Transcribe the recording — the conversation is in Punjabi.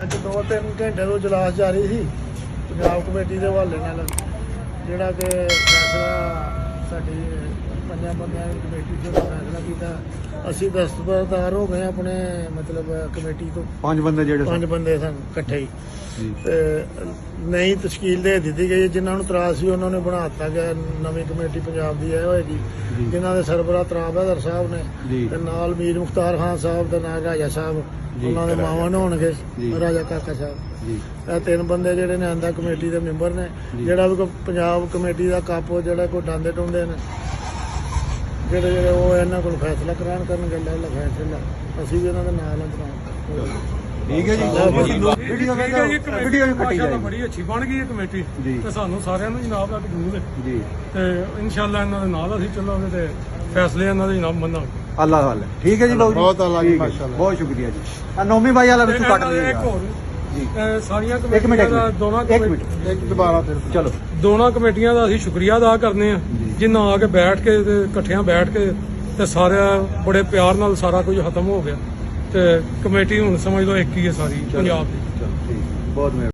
'ਚ 2-3 ਘੰਟੇ ਤੋਂ ਇਜਲਾਸ ਜਾਰੀ ਸੀ ਪੰਜਾਬ ਕਮੇਟੀ ਦੇ ਹਵਾਲੇ ਨਾਲ, ਜਿਹੜਾ ਕਿ ਫੈਸਲਾ ਸਾਡੀ 5 ਬੰਦਿਆਂ ਦੀ ਕਮੇਟੀ 'ਚ ਫੈਸਲਾ ਕੀਤਾ। ਅਸੀਂ ਦਸਤਬਰਦਾਰ ਹੋ ਗਏ ਆਪਣੇ ਮਤਲਬ ਕਮੇਟੀ ਤੋਂ 5 ਬੰਦੇ ਜਿਹੜੇ 5 ਬੰਦੇ ਸਨ ਇਕੱਠੇ ਹੀ। ਤੇ ਨਈ ਤਸ਼ਕੀਲ ਦੇ ਦਿੱਤੀ ਗਈ, ਜਿਨ੍ਹਾਂ ਨੂੰ ਇਤਰਾਜ਼ ਸੀ ਉਹਨਾਂ ਨੇ ਬਣਾ ਦਿੱਤਾ ਗਿਆ। ਨਵੀਂ ਕਮੇਟੀ ਪੰਜਾਬ ਦੀ ਇਹ ਹੋਏਗੀ, ਜਿਨ੍ਹਾਂ ਦੇ ਸਰਬਰਾਹ ਤਰਾਬ ਹੈਦਰ ਸਾਹਿਬ ਨੇ ਤੇ ਨਾਲ ਮੀਰ ਮੁਖਤਾਰ ਖਾਨ ਸਾਹਿਬ ਤੇ ਨਾਲ ਰਾਜਾ ਸਾਹਿਬ, ਉਹਨਾਂ ਦੇ ਮਾਵਾਂ ਹੋਣਗੇ ਰਾਜਾ ਕਾਕਾ ਸਾਹਿਬ। ਇਹ 3 ਬੰਦੇ ਜਿਹੜੇ ਨੇ ਆਂਦਾ ਕਮੇਟੀ ਦੇ ਮੈਂਬਰ ਨੇ। ਜਿਹੜਾ ਵੀ ਕੋਈ ਪੰਜਾਬ ਕਮੇਟੀ ਦਾ ਕਾਪੋ ਜਿਹੜਾ ਕੋਈ ਡਾਂਦੇ ਟੁੰਦੇ ਨੇ ਜਿਹੜੇ ਉਹ ਇਹਨਾਂ ਕੋਲ ਫੈਸਲਾ ਕਰਾਉਣ ਕਰਨਗੇ, ਫੈਸਲਾ ਅਸੀਂ ਵੀ ਇਹਨਾਂ ਦੇ ਨਾਲ ਹਾਂ। ਠੀਕ ਹੈ ਜੀ। ਵੀਡੀਓ ਮਾਸ਼ਾਅੱਲਾ ਬੜੀ ਅੱਛੀ ਬਣ ਗਈ ਹੈ ਕਮੇਟੀ ਤੇ ਸਾਨੂੰ ਸਾਰਿਆਂ ਨੂੰ ਜਨਾਬ ਦਾ ਕਬੂਲ ਹੈ ਜੀ। ਤੇ ਇਨਸ਼ਾਅੱਲਾ ਇਹਨਾਂ ਦੇ ਨਾਲ ਅਸੀਂ ਚੱਲਾਂਗੇ ਤੇ ਫੈਸਲੇ ਇਹਨਾਂ ਦੇ ਜਨਾਬ ਮੰਨਾਂਗੇ। ਅੱਲਾਹ ਵਾਲੇ ਠੀਕ ਹੈ ਜੀ ਬਾਬੂ ਜੀ, ਬਹੁਤ ਅੱਲਾਹ ਜੀ, ਮਾਸ਼ਾਅੱਲਾ, ਬਹੁਤ ਸ਼ੁਕਰੀਆ ਜੀ। ਨੌਮੀ ਬਾਈ ਵਾਲਾ ਵਿੱਚ ਕੱਟ ਲਿਆ ਇੱਕ ਹੋਰ ਸਾਰੀਆਂ ਕਮੇਟੀਆਂ ਦਾ ਦੋਨਾਂ ਕਮੇਟੀਆਂ ਦਾ ਅਸੀਂ ਸ਼ੁਕਰੀਆ ਅਦਾ ਕਰਨੇ ਆ, ਜਿਨ੍ਹਾਂ ਆ ਕੇ ਬੈਠ ਕੇ ਤੇ ਇਕੱਠਿਆਂ ਬੈਠ ਕੇ ਤੇ ਸਾਰਿਆਂ ਬੜੇ ਪਿਆਰ ਨਾਲ ਸਾਰਾ ਕੁਝ ਖਤਮ ਹੋ ਗਿਆ ਤੇ ਕਮੇਟੀ ਹੁਣ ਸਮਝ ਲਓ ਇੱਕ ਹੀ ਹੈ ਸਾਰੀ ਪੰਜਾਬ ਦੀ। ਬਹੁਤ